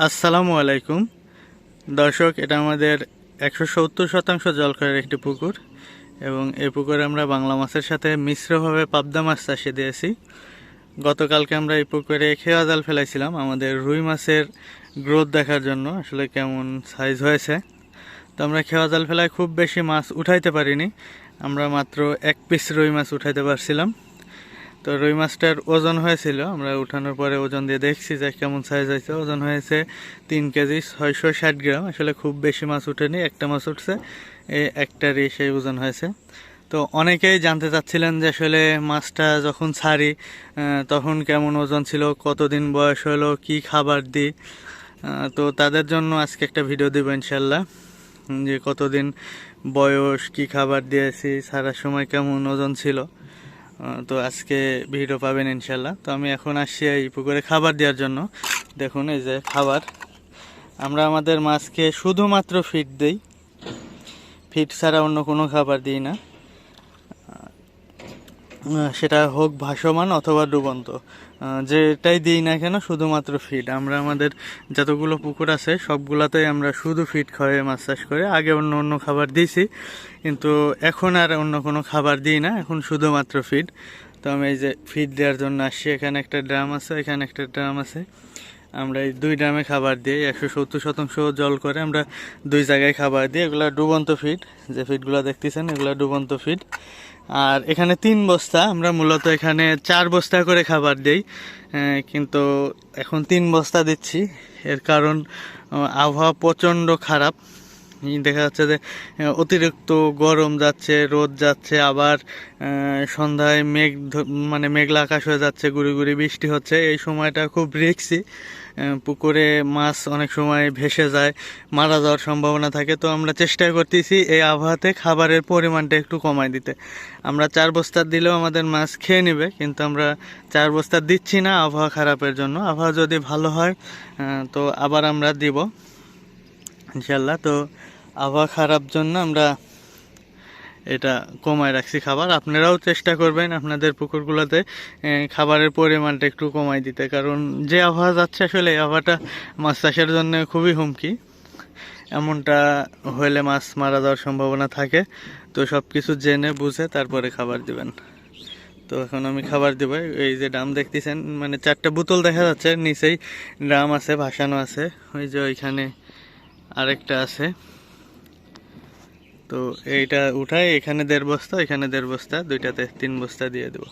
আসসালামু আলাইকুম দর্শক, এটা আমাদের 170% জলকরের একটি পুকুর এবং এই পুকুরে আমরা বাংলা মাছের সাথে মিশ্রভাবে পাবদা মাছ চাষে দিয়েছি। গতকালকে আমরা এই পুকুরে খেয়া জাল ফেলাইছিলাম আমাদের রুই মাছের গ্রোথ দেখার জন্য, আসলে কেমন সাইজ হয়েছে। তো আমরা খেয়া জাল ফেলায় খুব বেশি মাছ উঠাইতে পারিনি, আমরা মাত্র 1 পিস রুই মাছ উঠাইতে পারছিলাম। তো রুই মাছটার ওজন হয়েছিল, আমরা উঠানোর পরে ওজন দিয়ে দেখছি যে কেমন সাইজ হয়েছে। ওজন হয়েছে 3 কেজি 660 গ্রাম। আসলে খুব বেশি মাছ উঠেনি, একটা মাছ উঠছে, এই একটারই সেই ওজন হয়েছে। তো অনেকেই জানতে চাচ্ছিলেন যে আসলে মাছটা যখন ছাড়ি তখন কেমন ওজন ছিল, কতদিন বয়স হলো, কি খাবার দিই। তো তাদের জন্য আজকে একটা ভিডিও দেবো ইনশাল্লাহ, যে কতদিন বয়স, কি খাবার দিয়েছি, ছাড়ার সময় কেমন ওজন ছিল। তো আজকে ভিডিও পাবেন ইনশাল্লাহ। তো আমি এখন আসছি এই পুকুরে খাবার দেওয়ার জন্য। দেখুন এই যে খাবার, আমরা আমাদের মাছকে শুধুমাত্র ফিড দিই, ফিড ছাড়া অন্য কোনো খাবার দিই না, সেটা হোক ভাসমান অথবা ডুবন্ত, যেটাই দিই না কেন শুধুমাত্র ফিড। আমরা আমাদের যতগুলো পুকুর আছে সবগুলাতেই আমরা শুধু ফিড খাওয়াই মাছ চাষ করে। আগে অন্য অন্য খাবার দিয়েছি, কিন্তু এখন আর অন্য কোনো খাবার দিই না, এখন শুধুমাত্র ফিড। তো আমি এই যে ফিড দেওয়ার জন্য আসছি, এখানে একটা ড্রাম আছে, এখানে একটা ড্রাম আছে। আমরা এই 2 ড্রামে খাবার দিই, 170% জল করে আমরা 2 জায়গায় খাবার দিই। এগুলা ডুবন্ত ফিড, যে ফিডগুলো দেখতেছেন এগুলা ডুবন্ত ফিড। আর এখানে 3 বস্তা, আমরা মূলত এখানে 4 বস্তা করে খাবার দিই, কিন্তু এখন 3 বস্তা দিচ্ছি। এর কারণ আবহাওয়া প্রচণ্ড খারাপ, দেখা যাচ্ছে যে অতিরিক্ত গরম যাচ্ছে, রোদ যাচ্ছে, আবার সন্ধ্যায় মানে মেঘলা আকাশ হয়ে যাচ্ছে, গুড়ি গুড়ি বৃষ্টি হচ্ছে। এই সময়টা খুব রিস্কি, পুকুরে মাছ অনেক সময় ভেসে যায়, মারা যাওয়ার সম্ভাবনা থাকে। তো আমরা চেষ্টা করতেছি এই আবহাওয়াতে খাবারের পরিমাণটা একটু কমায় দিতে। আমরা 4 বস্তা দিলেও আমাদের মাছ খেয়ে নেবে, কিন্তু আমরা 4 বস্তা দিচ্ছি না আবহাওয়া খারাপের জন্য। আবহাওয়া যদি ভালো হয় তো আবার আমরা দিব ইনশাল্লাহ। তো আবহাওয়া খারাপ জন্য আমরা এটা কমায় রাখছি খাবার। আপনারাও চেষ্টা করবেন আপনাদের পুকুরগুলোতে খাবারের পরিমাণটা একটু কমায় দিতে, কারণ যে আবহাওয়া যাচ্ছে আসলে এই আবহাওয়াটা মাছ চাষের জন্য খুবই হুমকি। এমনটা হলে মাছ মারা যাওয়ার সম্ভাবনা থাকে। তো সব কিছু জেনে বুঝে তারপরে খাবার দিবেন। তো এখন আমি খাবার দেবো। এই যে ড্রাম দেখতেছেন, মানে 4টা বোতল দেখা যাচ্ছে, নিচেই ড্রাম আছে, ভাসানো আছে। ওই যে ওইখানে আরেকটা আছে। তো এইটা উঠাই, এখানে 1.5 বস্তা, এখানে 1.5 বস্তা, দুইটাতে 3 বস্তা দিয়ে দেবো।